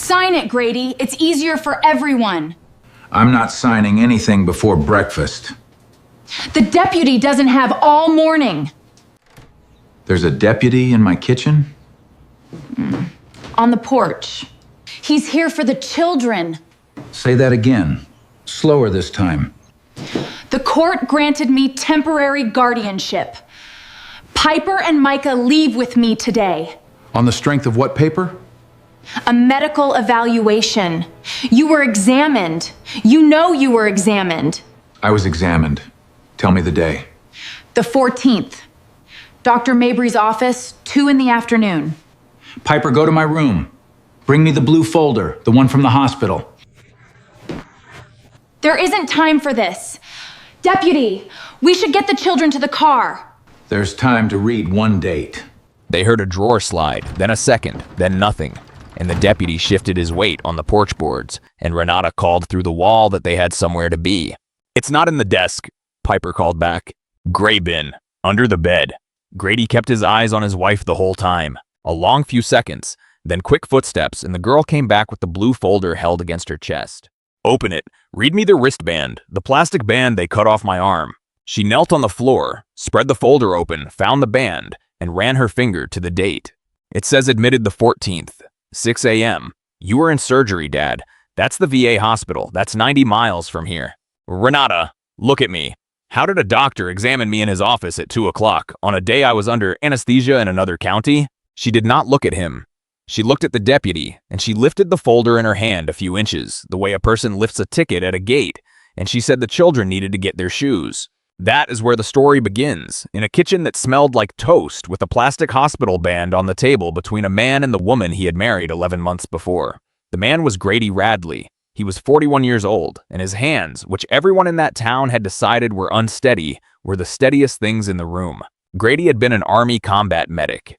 Sign it, Grady. It's easier for everyone. I'm not signing anything before breakfast. The deputy doesn't have all morning. There's a deputy in my kitchen? On the porch. He's here for the children. Say that again. Slower this time. The court granted me temporary guardianship. Piper and Micah leave with me today. On the strength of what paper? A medical evaluation. You were examined. You know you were examined. I was examined. Tell me the day. The 14th. Dr. Mabry's office, 2 in the afternoon. Piper, go to my room. Bring me the blue folder, the one from the hospital. There isn't time for this. Deputy, we should get the children to the car. There's time to read one date. They heard a drawer slide, then a second, then nothing, and the deputy shifted his weight on the porch boards, and Renata called through the wall that they had somewhere to be. "It's not in the desk," Piper called back. "Gray bin, under the bed." Grady kept his eyes on his wife the whole time. A long few seconds, then quick footsteps, and the girl came back with the blue folder held against her chest. "Open it. Read me the wristband, the plastic band they cut off my arm." She knelt on the floor, spread the folder open, found the band, and ran her finger to the date. "It says admitted the 14th, 6 a.m. You were in surgery, Dad. That's the VA hospital. That's 90 miles from here." "Renata, look at me. How did a doctor examine me in his office at 2 o'clock on a day I was under anesthesia in another county?" She did not look at him. She looked at the deputy, and she lifted the folder in her hand a few inches, the way a person lifts a ticket at a gate, and she said the children needed to get their shoes. That is where the story begins, in a kitchen that smelled like toast with a plastic hospital band on the table between a man and the woman he had married 11 months before. The man was Grady Radley. He was 41 years old, and his hands, which everyone in that town had decided were unsteady, were the steadiest things in the room. Grady had been an Army combat medic.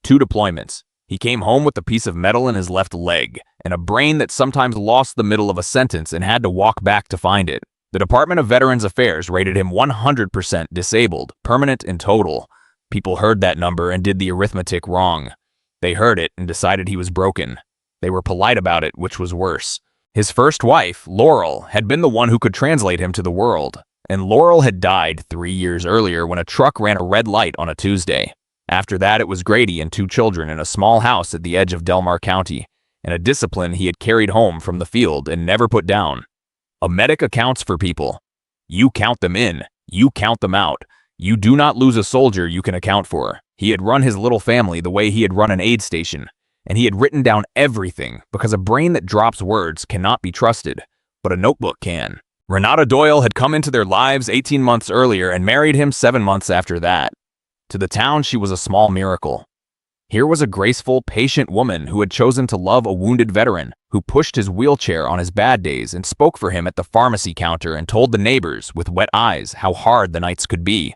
2 deployments. He came home with a piece of metal in his left leg, and a brain that sometimes lost the middle of a sentence and had to walk back to find it. The Department of Veterans Affairs rated him 100% disabled, permanent and total. People heard that number and did the arithmetic wrong. They heard it and decided he was broken. They were polite about it, which was worse. His first wife, Laurel, had been the one who could translate him to the world, and Laurel had died 3 years earlier when a truck ran a red light on a Tuesday. After that, it was Grady and 2 children in a small house at the edge of Delmar County, and a discipline he had carried home from the field and never put down. A medic accounts for people. You count them in, you count them out. You do not lose a soldier you can account for. He had run his little family the way he had run an aid station, and he had written down everything because a brain that drops words cannot be trusted, but a notebook can. Renata Doyle had come into their lives 18 months earlier and married him 7 months after that. To the town, she was a small miracle. Here was a graceful, patient woman who had chosen to love a wounded veteran, who pushed his wheelchair on his bad days and spoke for him at the pharmacy counter and told the neighbors with wet eyes how hard the nights could be.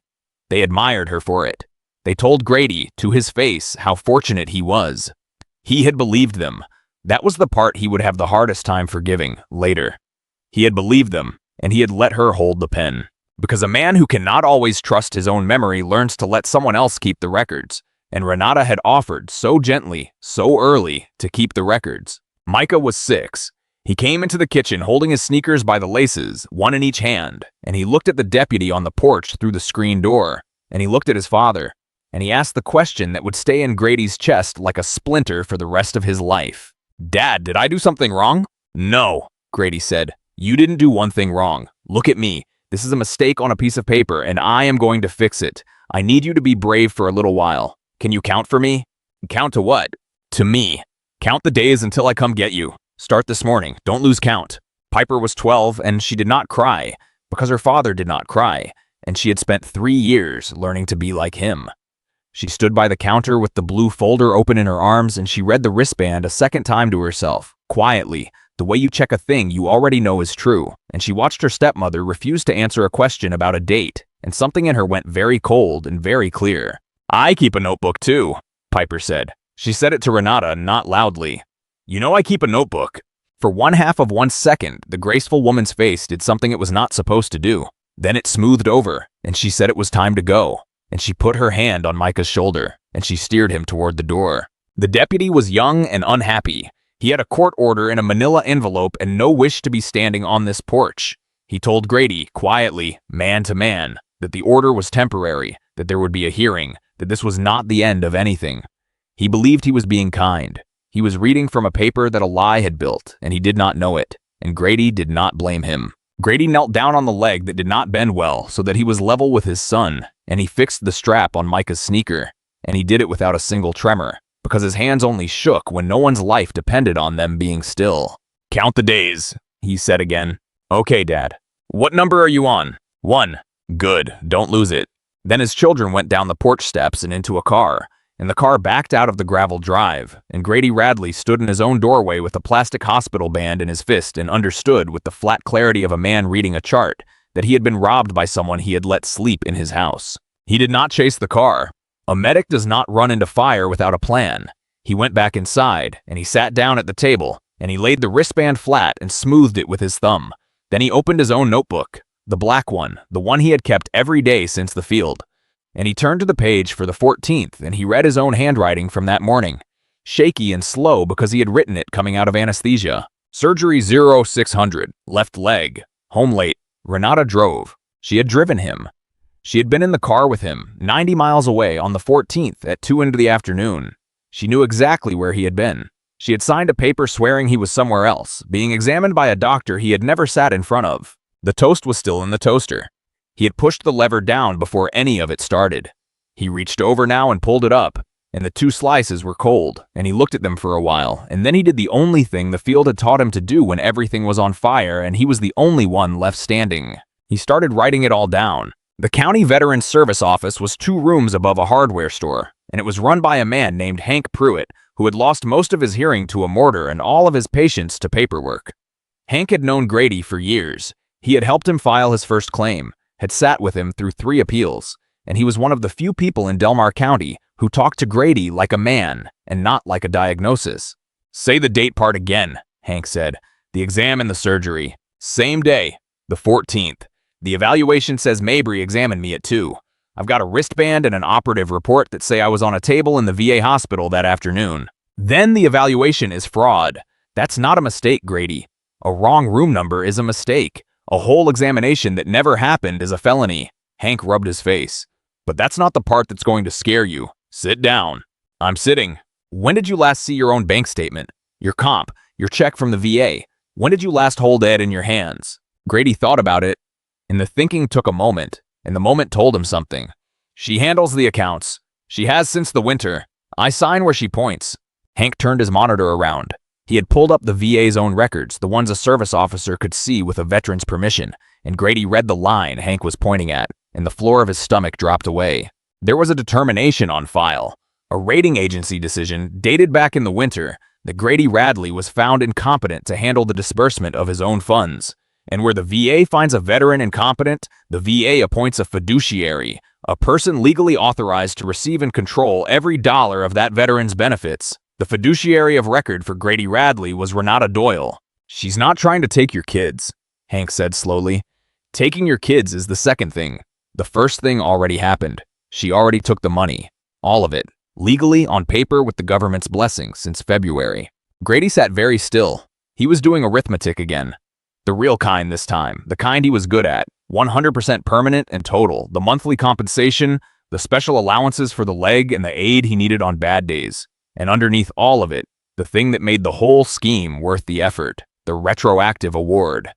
They admired her for it. They told Grady, to his face, how fortunate he was. He had believed them. That was the part he would have the hardest time forgiving later. He had believed them, and he had let her hold the pen. Because a man who cannot always trust his own memory learns to let someone else keep the records. And Renata had offered so gently, so early, to keep the records. Micah was 6. He came into the kitchen holding his sneakers by the laces, one in each hand, and he looked at the deputy on the porch through the screen door, and he looked at his father, and he asked the question that would stay in Grady's chest like a splinter for the rest of his life. "Dad, did I do something wrong?" "No," Grady said. "You didn't do one thing wrong. Look at me. This is a mistake on a piece of paper, and I am going to fix it. I need you to be brave for a little while. Can you count for me?" "Count to what?" "To me. Count the days until I come get you. Start this morning. Don't lose count." Piper was 12, and she did not cry, because her father did not cry, and she had spent 3 years learning to be like him. She stood by the counter with the blue folder open in her arms, and she read the wristband a second time to herself, quietly, the way you check a thing you already know is true, and she watched her stepmother refuse to answer a question about a date, and something in her went very cold and very clear. "I keep a notebook too," Piper said. She said it to Renata, not loudly. "You know I keep a notebook." For 1/2 of 1 second, the graceful woman's face did something it was not supposed to do. Then it smoothed over, and she said it was time to go, and she put her hand on Micah's shoulder, and she steered him toward the door. The deputy was young and unhappy. He had a court order in a manila envelope and no wish to be standing on this porch. He told Grady, quietly, man to man, that the order was temporary, that there would be a hearing, that this was not the end of anything. He believed he was being kind. He was reading from a paper that a lie had built, and he did not know it, and Grady did not blame him. Grady knelt down on the leg that did not bend well so that he was level with his son, and he fixed the strap on Micah's sneaker, and he did it without a single tremor, because his hands only shook when no one's life depended on them being still. Count the days, he said again. Okay, Dad. What number are you on? 1. Good, don't lose it. Then his children went down the porch steps and into a car, and the car backed out of the gravel drive, and Grady Radley stood in his own doorway with a plastic hospital band in his fist and understood with the flat clarity of a man reading a chart that he had been robbed by someone he had let sleep in his house. He did not chase the car. A medic does not run into fire without a plan. He went back inside, and he sat down at the table, and he laid the wristband flat and smoothed it with his thumb. Then he opened his own notebook, the black one, the one he had kept every day since the field. And he turned to the page for the 14th, and he read his own handwriting from that morning, shaky and slow because he had written it coming out of anesthesia. Surgery 0600, left leg, home late. Renata drove. She had driven him. She had been in the car with him, 90 miles away on the 14th at 2 into the afternoon. She knew exactly where he had been. She had signed a paper swearing he was somewhere else, being examined by a doctor he had never sat in front of. The toast was still in the toaster. He had pushed the lever down before any of it started. He reached over now and pulled it up, and the 2 slices were cold, and he looked at them for a while, and then he did the only thing the field had taught him to do when everything was on fire and he was the only one left standing. He started writing it all down. The County Veterans Service Office was 2 rooms above a hardware store, and it was run by a man named Hank Pruitt, who had lost most of his hearing to a mortar and all of his patients to paperwork. Hank had known Grady for years. He had helped him file his first claim, had sat with him through 3 appeals, and he was one of the few people in Delmar County who talked to Grady like a man and not like a diagnosis. Say the date part again, Hank said. The exam and the surgery. Same day, the 14th. The evaluation says Mabry examined me at 2. I've got a wristband and an operative report that say I was on a table in the VA hospital that afternoon. Then the evaluation is fraud. That's not a mistake, Grady. A wrong room number is a mistake. A whole examination that never happened is a felony. Hank rubbed his face. But that's not the part that's going to scare you. Sit down. I'm sitting. When did you last see your own bank statement? Your comp? Your check from the VA? When did you last hold it in your hands? Grady thought about it, and the thinking took a moment, and the moment told him something. She handles the accounts. She has since the winter. I sign where she points. Hank turned his monitor around. He had pulled up the VA's own records, the ones a service officer could see with a veteran's permission, and Grady read the line Hank was pointing at, and the floor of his stomach dropped away. There was a determination on file, a rating agency decision dated back in the winter that Grady Radley was found incompetent to handle the disbursement of his own funds. And where the VA finds a veteran incompetent, the VA appoints a fiduciary, a person legally authorized to receive and control every dollar of that veteran's benefits. The fiduciary of record for Grady Radley was Renata Doyle. She's not trying to take your kids, Hank said slowly. Taking your kids is the second thing. The first thing already happened. She already took the money. All of it. Legally, on paper, with the government's blessing since February. Grady sat very still. He was doing arithmetic again. The real kind this time. The kind he was good at. 100% permanent and total. The monthly compensation, the special allowances for the leg, and the aid he needed on bad days. And underneath all of it, the thing that made the whole scheme worth the effort. The retroactive award.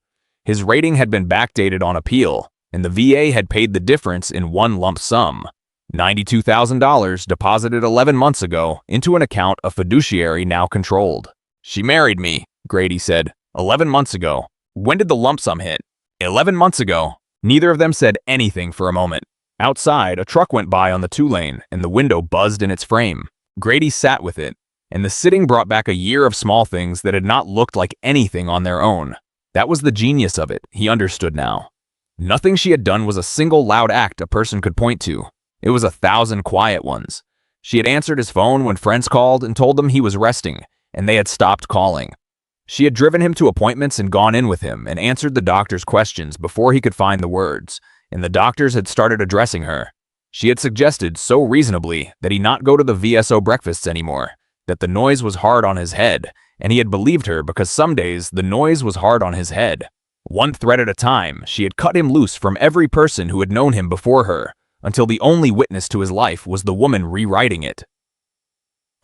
His rating had been backdated on appeal, and the VA had paid the difference in one lump sum. $92,000 deposited 11 months ago into an account a fiduciary now controlled. She married me, Grady said, 11 months ago. When did the lump sum hit? 11 months ago. Neither of them said anything for a moment. Outside, a truck went by on the 2-lane, and the window buzzed in its frame. Grady sat with it, and the sitting brought back a year of small things that had not looked like anything on their own. That was the genius of it, he understood now. Nothing she had done was a single loud act a person could point to. It was 1,000 quiet ones. She had answered his phone when friends called and told them he was resting, and they had stopped calling. She had driven him to appointments and gone in with him and answered the doctor's questions before he could find the words, and the doctors had started addressing her. She had suggested so reasonably that he not go to the VSO breakfasts anymore, that the noise was hard on his head, and he had believed her because some days the noise was hard on his head. One thread at a time, she had cut him loose from every person who had known him before her, until the only witness to his life was the woman rewriting it.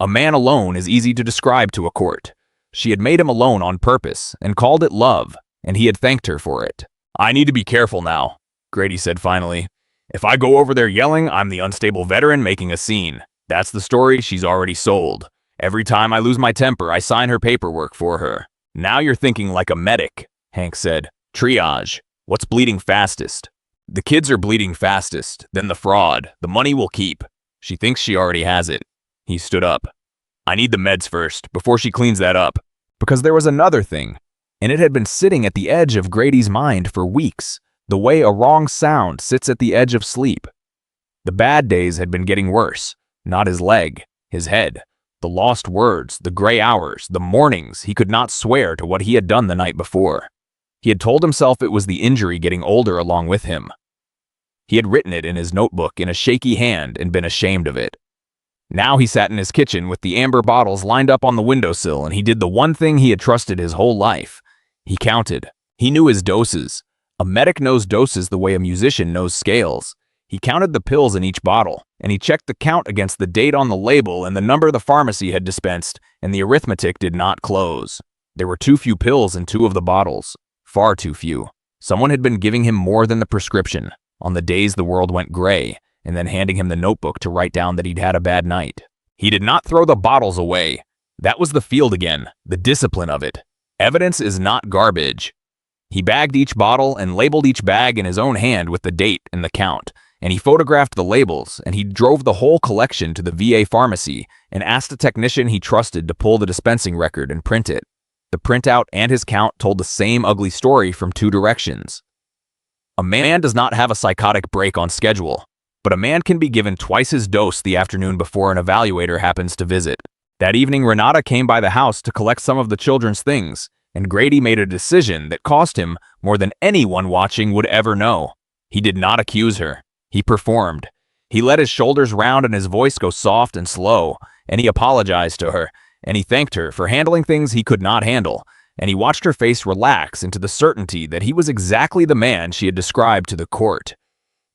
A man alone is easy to describe to a court. She had made him alone on purpose and called it love, and he had thanked her for it. "I need to be careful now," Grady said finally. "If I go over there yelling, I'm the unstable veteran making a scene. That's the story she's already sold. Every time I lose my temper, I sign her paperwork for her." "Now you're thinking like a medic," Hank said. "Triage. What's bleeding fastest?" "The kids are bleeding fastest, then the fraud. The money will keep. She thinks she already has it." He stood up. "I need the meds first, before she cleans that up." Because there was another thing, and it had been sitting at the edge of Grady's mind for weeks, the way a wrong sound sits at the edge of sleep. The bad days had been getting worse, not his leg, his head. The lost words, the gray hours, the mornings he could not swear to what he had done the night before. He had told himself it was the injury getting older along with him. He had written it in his notebook in a shaky hand and been ashamed of it. Now he sat in his kitchen with the amber bottles lined up on the windowsill, and he did the one thing he had trusted his whole life. He counted. He knew his doses. A medic knows doses the way a musician knows scales. He counted the pills in each bottle, and he checked the count against the date on the label and the number the pharmacy had dispensed, and the arithmetic did not close. There were too few pills in 2 of the bottles. Far too few. Someone had been giving him more than the prescription, on the days the world went gray, and then handing him the notebook to write down that he'd had a bad night. He did not throw the bottles away. That was the field again, the discipline of it. Evidence is not garbage. He bagged each bottle and labeled each bag in his own hand with the date and the count, and he photographed the labels, and he drove the whole collection to the VA pharmacy and asked a technician he trusted to pull the dispensing record and print it. The printout and his count told the same ugly story from 2 directions. A man does not have a psychotic break on schedule, but a man can be given twice his dose the afternoon before an evaluator happens to visit. That evening, Renata came by the house to collect some of the children's things, and Grady made a decision that cost him more than anyone watching would ever know. He did not accuse her. He performed. He let his shoulders round and his voice go soft and slow, and he apologized to her, and he thanked her for handling things he could not handle, and he watched her face relax into the certainty that he was exactly the man she had described to the court.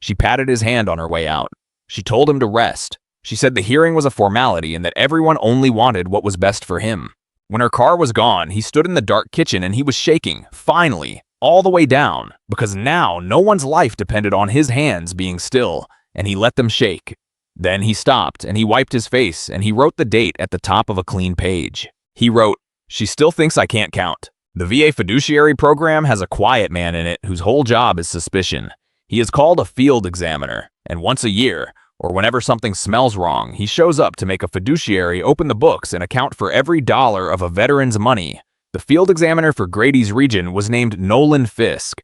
She patted his hand on her way out. She told him to rest. She said the hearing was a formality and that everyone only wanted what was best for him. When her car was gone, he stood in the dark kitchen and he was shaking, finally, all the way down, because now no one's life depended on his hands being still, and he let them shake. Then he stopped and he wiped his face and he wrote the date at the top of a clean page. He wrote, "She still thinks I can't count. The VA fiduciary program has a quiet man in it whose whole job is suspicion. He is called a field examiner, and once a year, or whenever something smells wrong, he shows up to make a fiduciary open the books and account for every dollar of a veteran's money. The field examiner for Grady's region was named Nolan Fisk,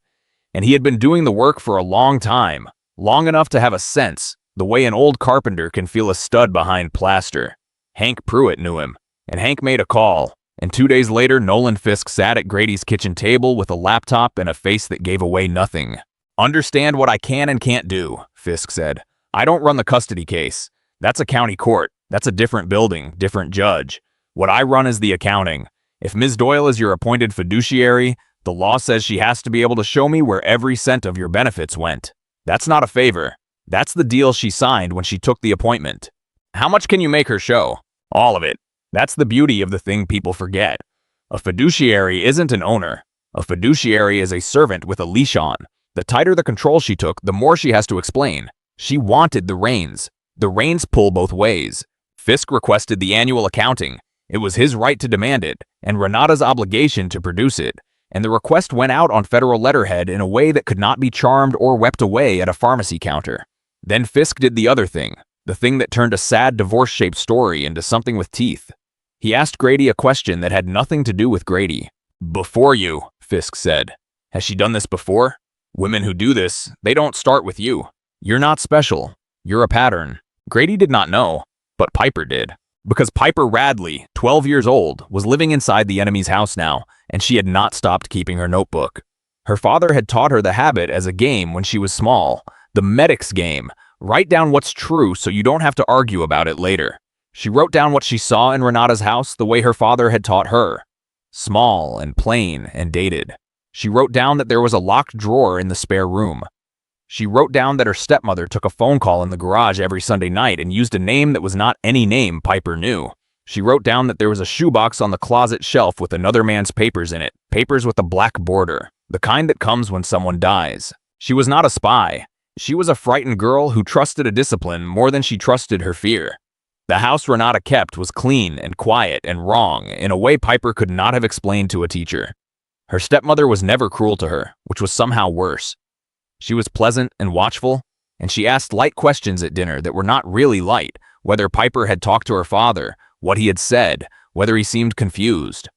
and he had been doing the work for a long time, long enough to have a sense, the way an old carpenter can feel a stud behind plaster. Hank Pruitt knew him, and Hank made a call, and 2 days later Nolan Fisk sat at Grady's kitchen table with a laptop and a face that gave away nothing. "Understand what I can and can't do," Fisk said. "I don't run the custody case. That's a county court. That's a different building, different judge. What I run is the accounting. If Ms. Doyle is your appointed fiduciary, the law says she has to be able to show me where every cent of your benefits went. That's not a favor. That's the deal she signed when she took the appointment. How much can you make her show? All of it. That's the beauty of the thing people forget. A fiduciary isn't an owner. A fiduciary is a servant with a leash on. The tighter the control she took, the more she has to explain. She wanted the reins. The reins pull both ways. Fisk requested the annual accounting. It was his right to demand it, and Renata's obligation to produce it. And the request went out on federal letterhead in a way that could not be charmed or wept away at a pharmacy counter. Then Fisk did the other thing, the thing that turned a sad divorce-shaped story into something with teeth. He asked Grady a question that had nothing to do with Grady. "Before you," Fisk said. "Has she done this before? Women who do this, they don't start with you. You're not special. You're a pattern." Grady did not know, but Piper did. Because Piper Radley, 12 years old, was living inside the enemy's house now, and she had not stopped keeping her notebook. Her father had taught her the habit as a game when she was small, the medic's game. Write down what's true so you don't have to argue about it later. She wrote down what she saw in Renata's house the way her father had taught her. small and plain and dated. She wrote down that there was a locked drawer in the spare room. She wrote down that her stepmother took a phone call in the garage every Sunday night and used a name that was not any name Piper knew. She wrote down that there was a shoebox on the closet shelf with another man's papers in it, papers with a black border, the kind that comes when someone dies. She was not a spy. She was a frightened girl who trusted a discipline more than she trusted her fear. The house Renata kept was clean and quiet and wrong in a way Piper could not have explained to a teacher. Her stepmother was never cruel to her, which was somehow worse. She was pleasant and watchful, and she asked light questions at dinner that were not really light, whether Piper had talked to her father, what he had said, whether he seemed confused.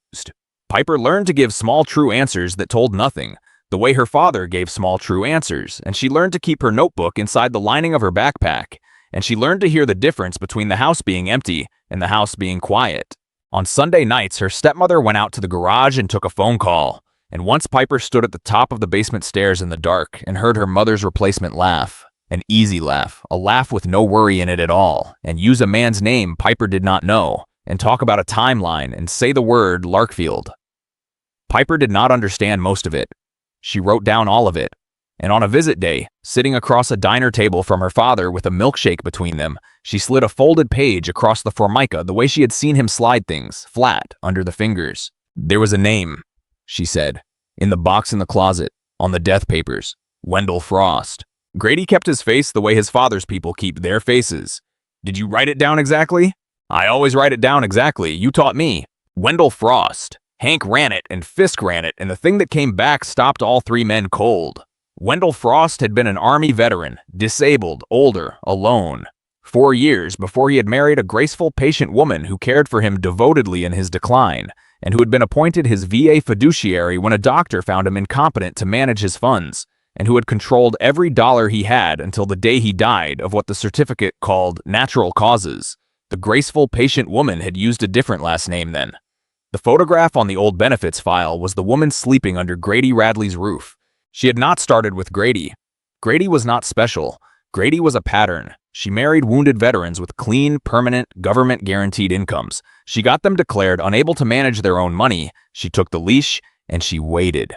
Piper learned to give small true answers that told nothing, the way her father gave small true answers, and she learned to keep her notebook inside the lining of her backpack, and she learned to hear the difference between the house being empty and the house being quiet. On Sunday nights, her stepmother went out to the garage and took a phone call, and once Piper stood at the top of the basement stairs in the dark and heard her mother's replacement laugh, an easy laugh, a laugh with no worry in it at all, and use a man's name Piper did not know, and talk about a timeline and say the word Larkfield. Piper did not understand most of it. She wrote down all of it, and on a visit day, sitting across a diner table from her father with a milkshake between them, she slid a folded page across the formica the way she had seen him slide things, flat, under the fingers. There was a name, she said, in the box in the closet, on the death papers, Wendell Frost. Grady kept his face the way his father's people keep their faces. Did you write it down exactly? I always write it down exactly. You taught me. Wendell Frost. Hank ran it and Fisk ran it, and the thing that came back stopped all three men cold. Wendell Frost had been an Army veteran, disabled, older, alone. 4 years before he had married a graceful, patient woman who cared for him devotedly in his decline, and who had been appointed his VA fiduciary when a doctor found him incompetent to manage his funds, and who had controlled every dollar he had until the day he died of what the certificate called natural causes. The graceful, patient woman had used a different last name then. The photograph on the old benefits file was the woman sleeping under Grady Radley's roof. She had not started with Grady. Grady was not special. Grady was a pattern. She married wounded veterans with clean, permanent, government-guaranteed incomes. She got them declared unable to manage their own money. She took the leash, and she waited.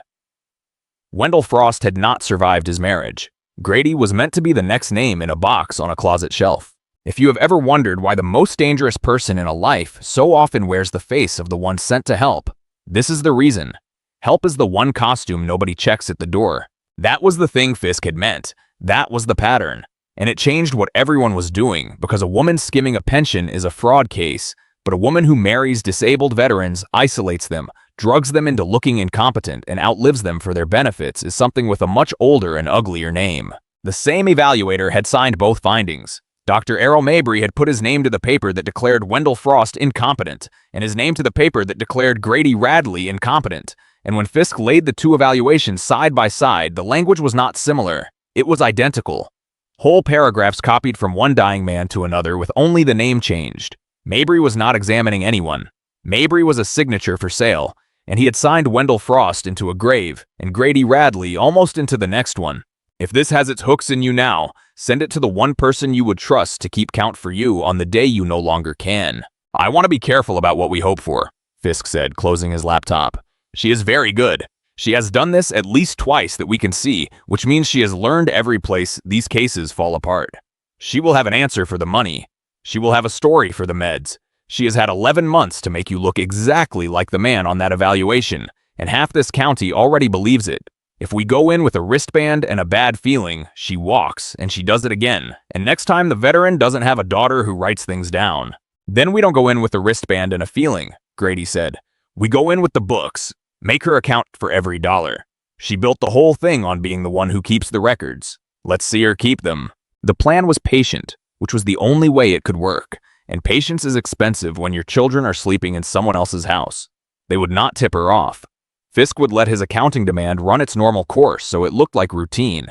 Wendell Frost had not survived his marriage. Grady was meant to be the next name in a box on a closet shelf. If you have ever wondered why the most dangerous person in a life so often wears the face of the one sent to help, this is the reason. Help is the one costume nobody checks at the door. That was the thing Fisk had meant. That was the pattern. And it changed what everyone was doing, because a woman skimming a pension is a fraud case, but a woman who marries disabled veterans, isolates them, drugs them into looking incompetent, and outlives them for their benefits is something with a much older and uglier name. The same evaluator had signed both findings. Dr. Errol Mabry had put his name to the paper that declared Wendell Frost incompetent, and his name to the paper that declared Grady Radley incompetent. And when Fisk laid the two evaluations side by side, the language was not similar. It was identical. Whole paragraphs copied from one dying man to another with only the name changed. Mabry was not examining anyone. Mabry was a signature for sale, and he had signed Wendell Frost into a grave, and Grady Radley almost into the next one. If this has its hooks in you now, send it to the one person you would trust to keep count for you on the day you no longer can. I want to be careful about what we hope for, Fisk said, closing his laptop. She is very good. She has done this at least twice that we can see, which means she has learned every place these cases fall apart. She will have an answer for the money. She will have a story for the meds. She has had 11 months to make you look exactly like the man on that evaluation, and half this county already believes it. If we go in with a wristband and a bad feeling, she walks, and she does it again, and next time the veteran doesn't have a daughter who writes things down. Then we don't go in with a wristband and a feeling, Grady said. We go in with the books. Make her account for every dollar. She built the whole thing on being the one who keeps the records. Let's see her keep them. The plan was patient, which was the only way it could work, and patience is expensive when your children are sleeping in someone else's house. They would not tip her off. Fisk would let his accounting demand run its normal course so it looked like routine.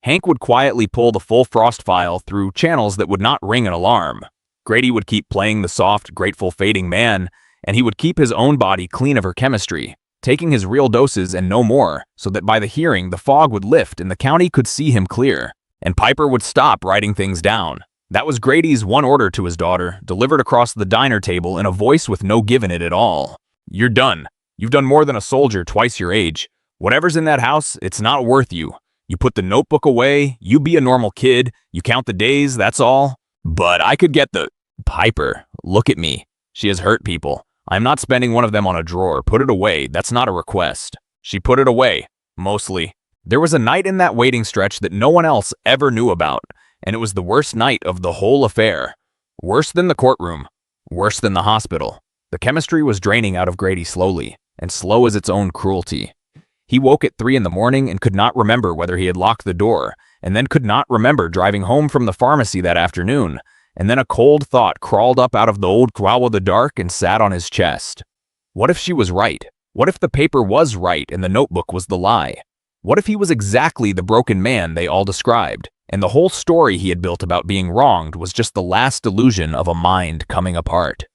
Hank would quietly pull the full Frost file through channels that would not ring an alarm. Grady would keep playing the soft, grateful, fading man, and he would keep his own body clean of her chemistry, taking his real doses and no more, so that by the hearing the fog would lift and the county could see him clear. And Piper would stop writing things down. That was Grady's one order to his daughter, delivered across the diner table in a voice with no give in it at all. You're done. You've done more than a soldier twice your age. Whatever's in that house, it's not worth you. You put the notebook away, you be a normal kid, you count the days, that's all. But I could get the... Piper, look at me. She has hurt people. I'm not spending one of them on a drawer. Put it away. That's not a request. She put it away. Mostly. There was a night in that waiting stretch that no one else ever knew about, and it was the worst night of the whole affair. Worse than the courtroom. Worse than the hospital. The chemistry was draining out of Grady slowly, and slow as its own cruelty. He woke at 3 in the morning and could not remember whether he had locked the door, and then could not remember driving home from the pharmacy that afternoon, and then a cold thought crawled up out of the old quaw of the dark and sat on his chest. What if she was right? What if the paper was right and the notebook was the lie? What if he was exactly the broken man they all described, and the whole story he had built about being wronged was just the last illusion of a mind coming apart?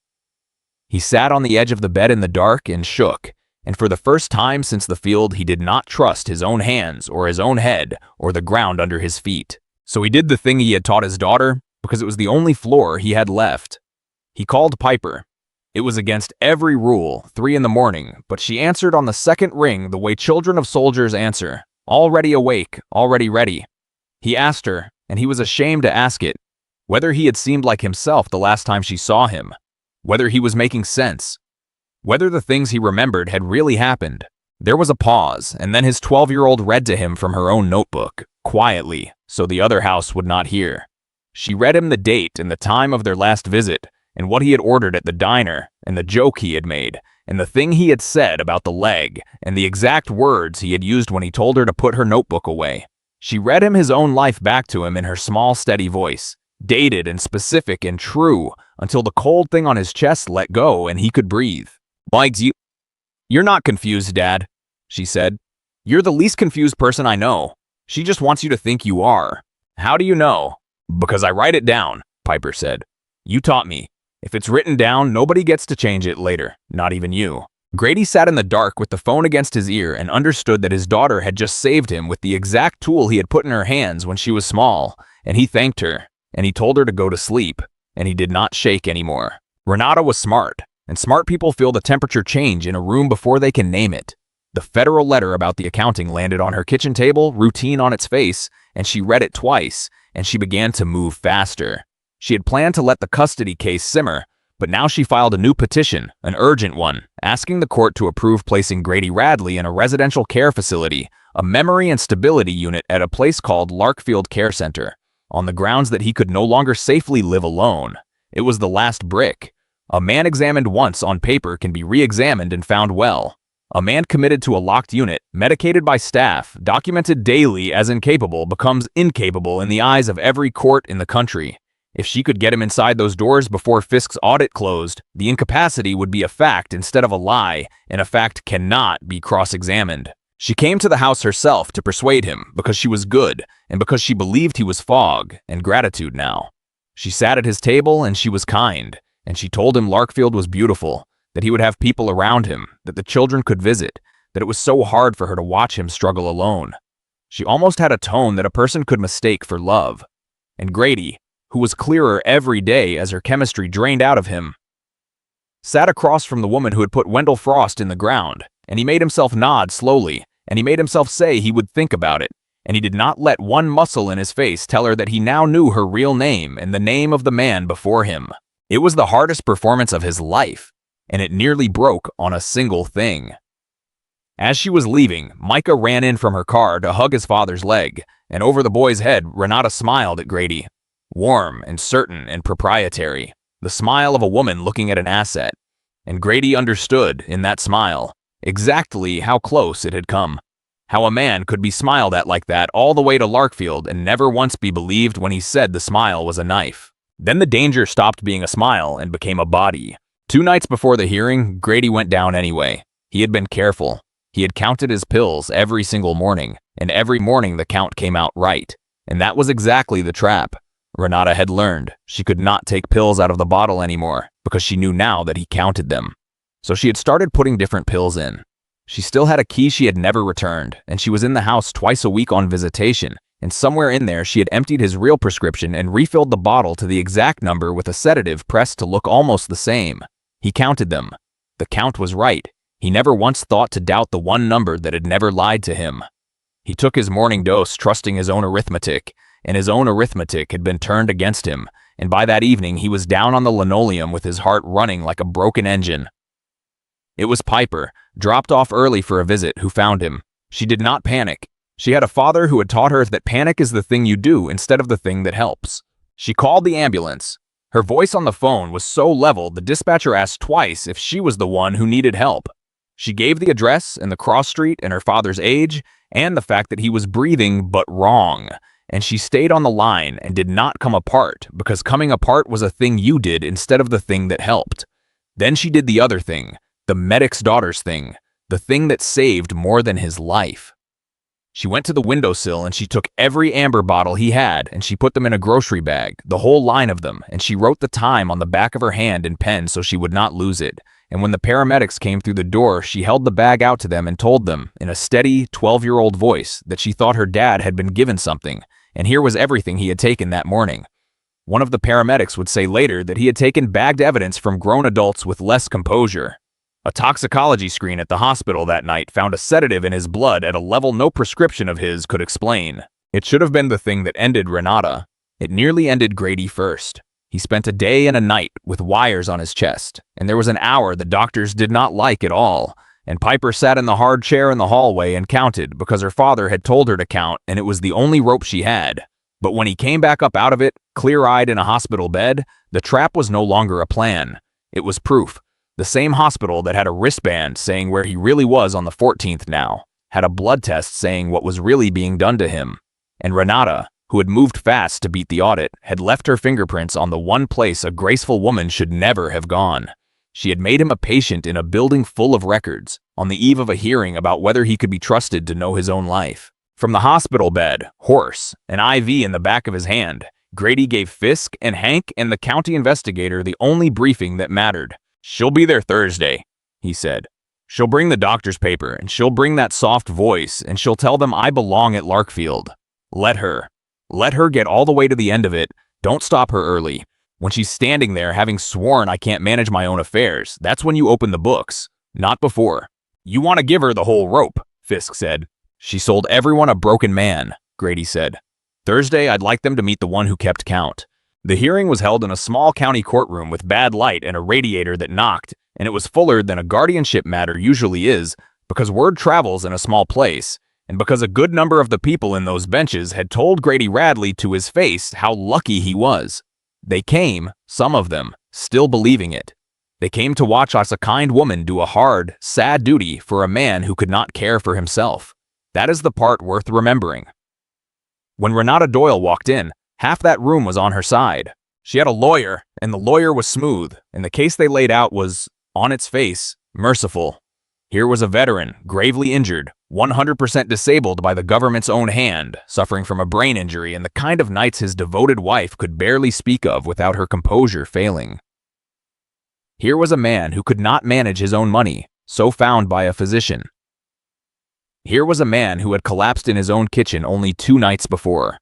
He sat on the edge of the bed in the dark and shook, and for the first time since the field he did not trust his own hands or his own head or the ground under his feet. So he did the thing he had taught his daughter, because it was the only floor he had left. He called Piper. It was against every rule, 3 in the morning, but she answered on the second ring the way children of soldiers answer, already awake, already ready. He asked her, and he was ashamed to ask it, whether he had seemed like himself the last time she saw him, whether he was making sense, whether the things he remembered had really happened. There was a pause, and then his 12-year-old read to him from her own notebook, quietly, so the other house would not hear. She read him the date and the time of their last visit, and what he had ordered at the diner, and the joke he had made, and the thing he had said about the leg, and the exact words he had used when he told her to put her notebook away. She read him his own life back to him in her small, steady voice, dated and specific and true, until the cold thing on his chest let go and he could breathe. "Mike, you're not confused, Dad," she said. "You're the least confused person I know. She just wants you to think you are." "How do you know?" "Because I write it down," Piper said. "You taught me. If it's written down, nobody gets to change it later, not even you." Grady sat in the dark with the phone against his ear and understood that his daughter had just saved him with the exact tool he had put in her hands when she was small, and he thanked her, and he told her to go to sleep, and he did not shake anymore. Renata was smart, and smart people feel the temperature change in a room before they can name it. The federal letter about the accounting landed on her kitchen table, routine on its face, and she read it twice, and she began to move faster. She had planned to let the custody case simmer, but now she filed a new petition, an urgent one, asking the court to approve placing Grady Radley in a residential care facility, a memory and stability unit at a place called Larkfield Care Center, on the grounds that he could no longer safely live alone. It was the last brick. A man examined once on paper can be re-examined and found well. A man committed to a locked unit, medicated by staff, documented daily as incapable, becomes incapable in the eyes of every court in the country. If she could get him inside those doors before Fisk's audit closed, the incapacity would be a fact instead of a lie, and a fact cannot be cross-examined. She came to the house herself to persuade him because she was good, and because she believed he was fog and gratitude now. She sat at his table and she was kind, and she told him Larkfield was beautiful, that he would have people around him, that the children could visit, that it was so hard for her to watch him struggle alone. She almost had a tone that a person could mistake for love. And Grady, who was clearer every day as her chemistry drained out of him, sat across from the woman who had put Wendell Frost in the ground, and he made himself nod slowly, and he made himself say he would think about it, and he did not let one muscle in his face tell her that he now knew her real name and the name of the man before him. It was the hardest performance of his life, and it nearly broke on a single thing. As she was leaving, Micah ran in from her car to hug his father's leg, and over the boy's head, Renata smiled at Grady. Warm and certain and proprietary, the smile of a woman looking at an asset. And Grady understood, in that smile, exactly how close it had come. How a man could be smiled at like that all the way to Larkfield and never once be believed when he said the smile was a knife. Then the danger stopped being a smile and became a body. 2 nights before the hearing, Grady went down anyway. He had been careful. He had counted his pills every single morning, and every morning the count came out right. And that was exactly the trap. Renata had learned she could not take pills out of the bottle anymore because she knew now that he counted them. So she had started putting different pills in. She still had a key she had never returned, and she was in the house twice a week on visitation, and somewhere in there she had emptied his real prescription and refilled the bottle to the exact number with a sedative pressed to look almost the same. He counted them. The count was right. He never once thought to doubt the one number that had never lied to him. He took his morning dose trusting his own arithmetic, and his own arithmetic had been turned against him, and by that evening he was down on the linoleum with his heart running like a broken engine. It was Piper, dropped off early for a visit, who found him. She did not panic. She had a father who had taught her that panic is the thing you do instead of the thing that helps. She called the ambulance. Her voice on the phone was so level the dispatcher asked twice if she was the one who needed help. She gave the address and the cross street and her father's age and the fact that he was breathing but wrong. And she stayed on the line and did not come apart because coming apart was a thing you did instead of the thing that helped. Then she did the other thing, the medic's daughter's thing, the thing that saved more than his life. She went to the windowsill and she took every amber bottle he had and she put them in a grocery bag, the whole line of them, and she wrote the time on the back of her hand in pen so she would not lose it. And when the paramedics came through the door, she held the bag out to them and told them, in a steady, 12-year-old voice, that she thought her dad had been given something, and here was everything he had taken that morning. One of the paramedics would say later that he had taken bagged evidence from grown adults with less composure. A toxicology screen at the hospital that night found a sedative in his blood at a level no prescription of his could explain. It should have been the thing that ended Renata. It nearly ended Grady first. He spent a day and a night with wires on his chest, and there was an hour the doctors did not like at all, and Piper sat in the hard chair in the hallway and counted because her father had told her to count and it was the only rope she had. But when he came back up out of it, clear-eyed in a hospital bed, the trap was no longer a plan. It was proof. The same hospital that had a wristband saying where he really was on the 14th now, had a blood test saying what was really being done to him. And Renata, who had moved fast to beat the audit, had left her fingerprints on the one place a graceful woman should never have gone. She had made him a patient in a building full of records, on the eve of a hearing about whether he could be trusted to know his own life. From the hospital bed, hoarse, an IV in the back of his hand, Grady gave Fisk and Hank and the county investigator the only briefing that mattered. "She'll be there Thursday," he said. "She'll bring the doctor's paper, and she'll bring that soft voice, and she'll tell them I belong at Larkfield. Let her. Let her get all the way to the end of it. Don't stop her early. When she's standing there having sworn I can't manage my own affairs, that's when you open the books, not before." "You want to give her the whole rope," Fisk said. "She sold everyone a broken man," Grady said. "Thursday, I'd like them to meet the one who kept count." The hearing was held in a small county courtroom with bad light and a radiator that knocked, and it was fuller than a guardianship matter usually is, because word travels in a small place, and because a good number of the people in those benches had told Grady Radley to his face how lucky he was. They came, some of them, still believing it. They came to watch us a kind woman do a hard, sad duty for a man who could not care for himself. That is the part worth remembering. When Renata Doyle walked in, half that room was on her side. She had a lawyer, and the lawyer was smooth, and the case they laid out was, on its face, merciful. Here was a veteran, gravely injured, 100% disabled by the government's own hand, suffering from a brain injury and the kind of nights his devoted wife could barely speak of without her composure failing. Here was a man who could not manage his own money, so found by a physician. Here was a man who had collapsed in his own kitchen only 2 nights before.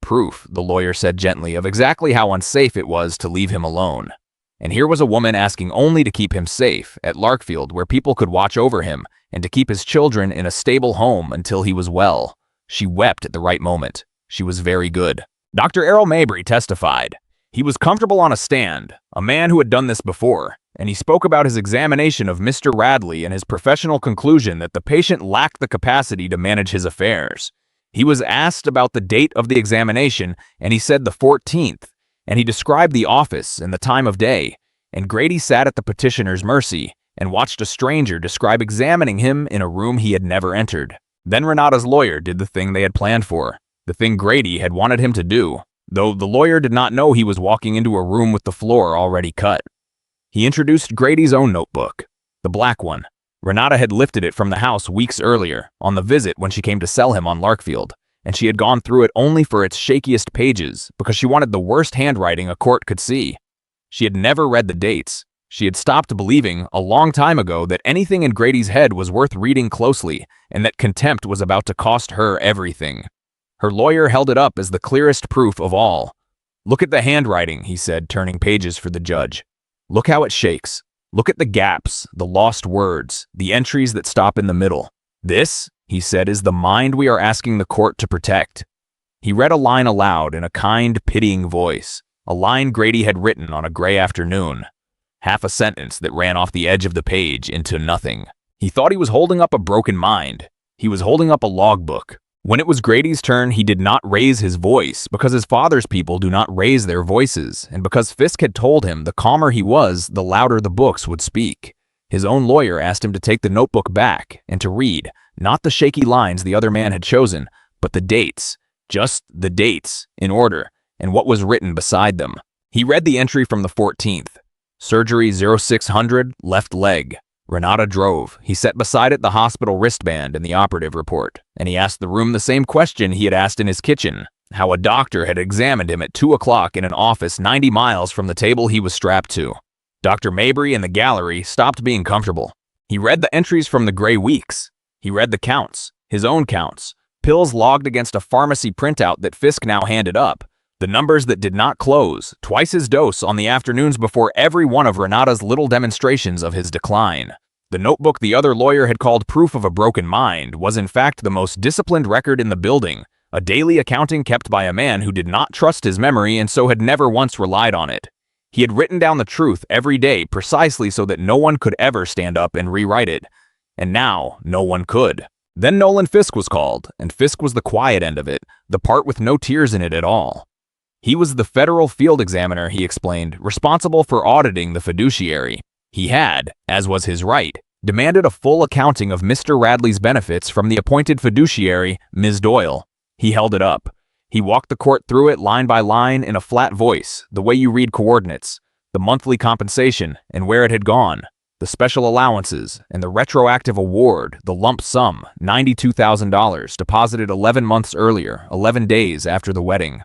Proof, the lawyer said gently, of exactly how unsafe it was to leave him alone. And here was a woman asking only to keep him safe at Larkfield, where people could watch over him, and to keep his children in a stable home until he was well. She wept at the right moment. She was very good. Dr. Errol Mabry testified. He was comfortable on a stand, a man who had done this before, and he spoke about his examination of Mr. Radley and his professional conclusion that the patient lacked the capacity to manage his affairs. He was asked about the date of the examination, and he said the 14th, and he described the office and the time of day, and Grady sat at the petitioner's mercy and watched a stranger describe examining him in a room he had never entered. Then Renata's lawyer did the thing they had planned for, the thing Grady had wanted him to do, though the lawyer did not know he was walking into a room with the floor already cut. He introduced Grady's own notebook, the black one. Renata had lifted it from the house weeks earlier, on the visit when she came to sell him on Larkfield, and she had gone through it only for its shakiest pages because she wanted the worst handwriting a court could see. She had never read the dates. She had stopped believing, a long time ago, that anything in Grady's head was worth reading closely, and that contempt was about to cost her everything. Her lawyer held it up as the clearest proof of all. "Look at the handwriting," he said, turning pages for the judge. "Look how it shakes. Look at the gaps, the lost words, the entries that stop in the middle. This, he said, is the mind we are asking the court to protect. He read a line aloud in a kind, pitying voice, a line Grady had written on a gray afternoon. Half a sentence that ran off the edge of the page into nothing. He thought he was holding up a broken mind. He was holding up a logbook. When it was Grady's turn, he did not raise his voice because his father's people do not raise their voices, and because Fisk had told him the calmer he was, the louder the books would speak. His own lawyer asked him to take the notebook back and to read, not the shaky lines the other man had chosen, but the dates, just the dates, in order, and what was written beside them. He read the entry from the 14th. Surgery 0600, left leg. Renata drove. He set beside it the hospital wristband and the operative report, and he asked the room the same question he had asked in his kitchen, how a doctor had examined him at 2 o'clock in an office 90 miles from the table he was strapped to. Dr. Mabry in the gallery stopped being comfortable. He read the entries from the gray weeks. He read the counts, his own counts, pills logged against a pharmacy printout that Fisk now handed up, the numbers that did not close, twice his dose on the afternoons before every one of Renata's little demonstrations of his decline. The notebook the other lawyer had called proof of a broken mind was in fact the most disciplined record in the building, a daily accounting kept by a man who did not trust his memory and so had never once relied on it. He had written down the truth every day precisely so that no one could ever stand up and rewrite it. And now, no one could. Then Nolan Fisk was called, and Fisk was the quiet end of it, the part with no tears in it at all. He was the federal field examiner, he explained, responsible for auditing the fiduciary. He had, as was his right, demanded a full accounting of Mr. Radley's benefits from the appointed fiduciary, Ms. Doyle. He held it up. He walked the court through it line by line in a flat voice, the way you read coordinates, the monthly compensation and where it had gone, the special allowances and the retroactive award, the lump sum, $92,000, deposited 11 months earlier, 11 days after the wedding.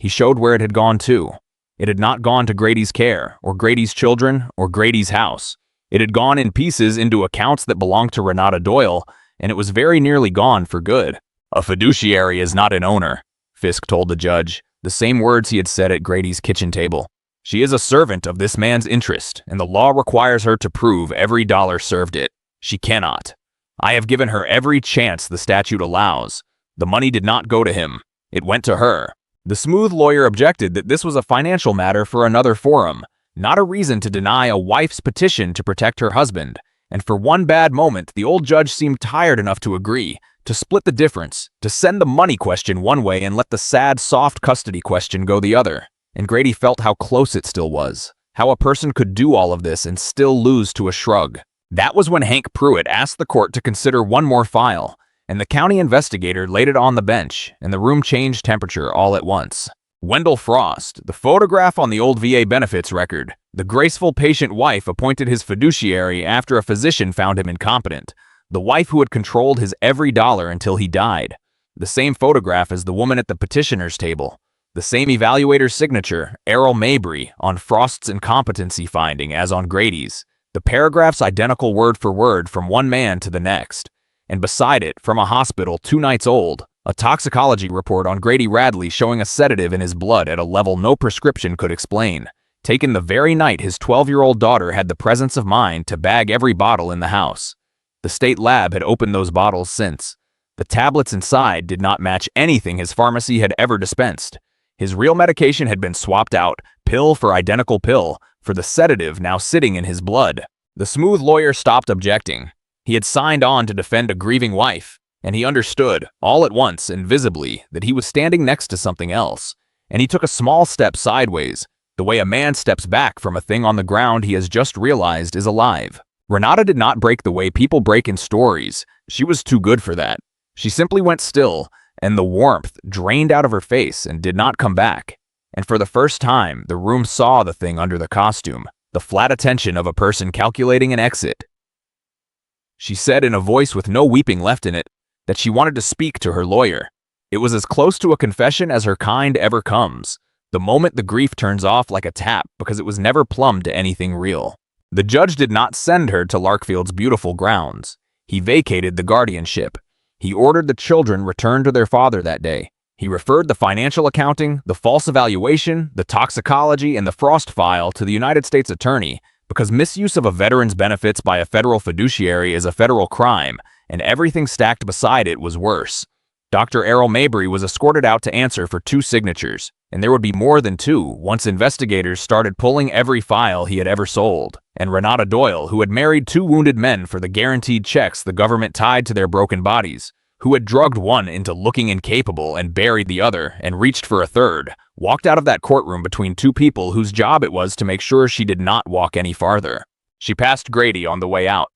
He showed where it had gone to. It had not gone to Grady's care, or Grady's children, or Grady's house. It had gone in pieces into accounts that belonged to Renata Doyle, and it was very nearly gone for good. A fiduciary is not an owner, Fisk told the judge, the same words he had said at Grady's kitchen table. She is a servant of this man's interest, and the law requires her to prove every dollar served it. She cannot. I have given her every chance the statute allows. The money did not go to him. It went to her. The smooth lawyer objected that this was a financial matter for another forum, not a reason to deny a wife's petition to protect her husband, and for one bad moment the old judge seemed tired enough to agree, to split the difference, to send the money question one way and let the sad, soft custody question go the other. And Grady felt how close it still was, how a person could do all of this and still lose to a shrug. That was when Hank Pruitt asked the court to consider one more file, and the county investigator laid it on the bench, and the room changed temperature all at once. Wendell Frost, the photograph on the old VA benefits record, the graceful patient wife appointed his fiduciary after a physician found him incompetent, the wife who had controlled his every dollar until he died. The same photograph as the woman at the petitioner's table. The same evaluator's signature, Errol Mabry, on Frost's incompetency finding as on Grady's. The paragraphs identical word for word from one man to the next. And beside it, from a hospital 2 nights old, a toxicology report on Grady Radley showing a sedative in his blood at a level no prescription could explain, taken the very night his 12-year-old daughter had the presence of mind to bag every bottle in the house. The state lab had opened those bottles since. The tablets inside did not match anything his pharmacy had ever dispensed. His real medication had been swapped out, pill for identical pill, for the sedative now sitting in his blood. The smooth lawyer stopped objecting. He had signed on to defend a grieving wife, and he understood, all at once and visibly, that he was standing next to something else. And he took a small step sideways, the way a man steps back from a thing on the ground he has just realized is alive. Renata did not break the way people break in stories. She was too good for that. She simply went still, and the warmth drained out of her face and did not come back. And for the first time, the room saw the thing under the costume, the flat attention of a person calculating an exit. She said in a voice with no weeping left in it, that she wanted to speak to her lawyer. It was as close to a confession as her kind ever comes, the moment the grief turns off like a tap because it was never plumbed to anything real. The judge did not send her to Larkfield's beautiful grounds. He vacated the guardianship. He ordered the children returned to their father that day. He referred the financial accounting, the false evaluation, the toxicology, and the Frost file to the United States Attorney, because misuse of a veteran's benefits by a federal fiduciary is a federal crime, and everything stacked beside it was worse. Dr. Errol Mabry was escorted out to answer for 2 signatures, and there would be more than 2 once investigators started pulling every file he had ever sold. And Renata Doyle, who had married 2 wounded men for the guaranteed checks the government tied to their broken bodies, who had drugged one into looking incapable and buried the other and reached for a third, walked out of that courtroom between 2 people whose job it was to make sure she did not walk any farther. She passed Grady on the way out.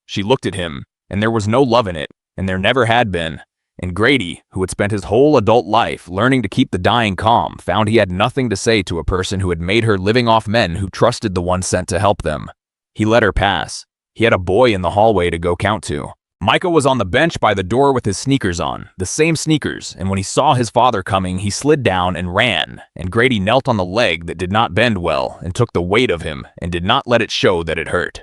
She looked at him, and there was no love in it, and there never had been. And Grady, who had spent his whole adult life learning to keep the dying calm, found he had nothing to say to a person who had made her living off men who trusted the one sent to help them. He let her pass. He had a boy in the hallway to go count to. Micah was on the bench by the door with his sneakers on, the same sneakers, and when he saw his father coming, he slid down and ran, and Grady knelt on the leg that did not bend well and took the weight of him and did not let it show that it hurt.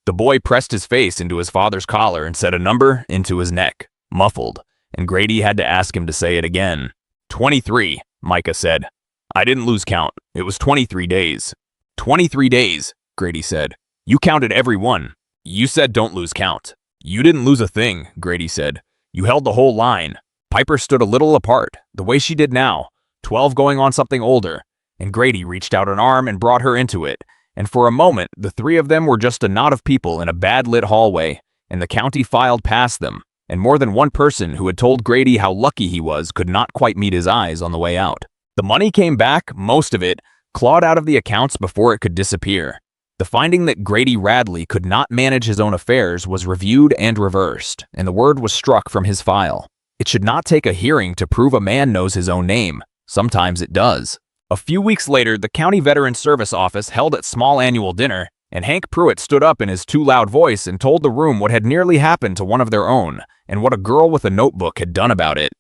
The boy pressed his face into his father's collar and said a number into his neck, muffled, and Grady had to ask him to say it again. 23, Micah said. I didn't lose count. It was 23 days. 23 days, Grady said. You counted every one. You said don't lose count. You didn't lose a thing, Grady said. You held the whole line. Piper stood a little apart, the way she did now, 12 going on something older, and Grady reached out an arm and brought her into it, and for a moment the 3 of them were just a knot of people in a bad-lit hallway, and the county filed past them, and more than one person who had told Grady how lucky he was could not quite meet his eyes on the way out. The money came back, most of it, clawed out of the accounts before it could disappear. The finding that Grady Radley could not manage his own affairs was reviewed and reversed, and the word was struck from his file. It should not take a hearing to prove a man knows his own name. Sometimes it does. A few weeks later, the County Veterans Service Office held its small annual dinner, and Hank Pruitt stood up in his too loud voice and told the room what had nearly happened to one of their own, and what a girl with a notebook had done about it.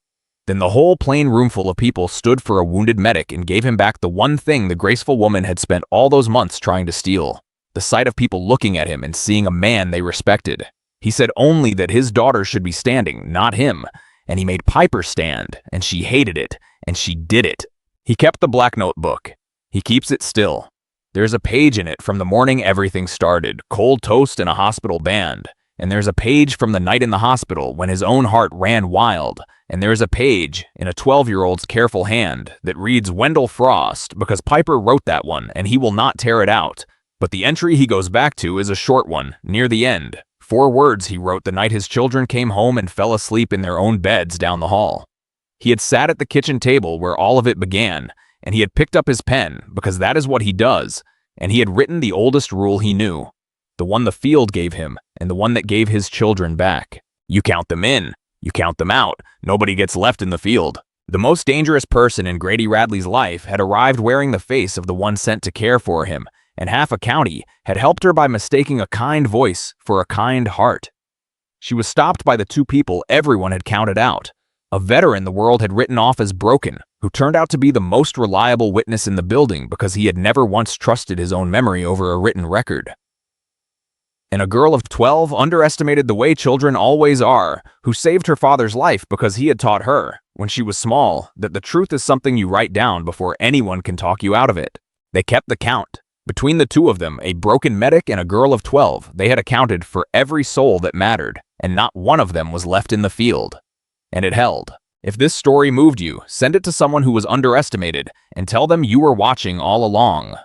Then the whole plain roomful of people stood for a wounded medic and gave him back the one thing the graceful woman had spent all those months trying to steal. The sight of people looking at him and seeing a man they respected. He said only that his daughter should be standing, not him, and he made Piper stand, and she hated it, and she did it. He kept the black notebook. He keeps it still. There's a page in it from the morning everything started, cold toast and a hospital band. And there's a page from the night in the hospital when his own heart ran wild. And there's a page in a 12-year-old's careful hand that reads Wendell Frost because Piper wrote that one and he will not tear it out. But the entry he goes back to is a short one, near the end. 4 words he wrote the night his children came home and fell asleep in their own beds down the hall. He had sat at the kitchen table where all of it began, and he had picked up his pen, because that is what he does, and he had written the oldest rule he knew, the one the field gave him, and the one that gave his children back. You count them in, you count them out, nobody gets left in the field. The most dangerous person in Grady Radley's life had arrived wearing the face of the one sent to care for him, and half a county had helped her by mistaking a kind voice for a kind heart. She was stopped by the 2 people everyone had counted out. A veteran the world had written off as broken, who turned out to be the most reliable witness in the building because he had never once trusted his own memory over a written record. And a girl of 12 underestimated the way children always are, who saved her father's life because he had taught her, when she was small, that the truth is something you write down before anyone can talk you out of it. They kept the count. Between the 2 of them, a broken medic and a girl of 12, they had accounted for every soul that mattered, and not one of them was left in the field. And it held. If this story moved you, send it to someone who was underestimated, and tell them you were watching all along.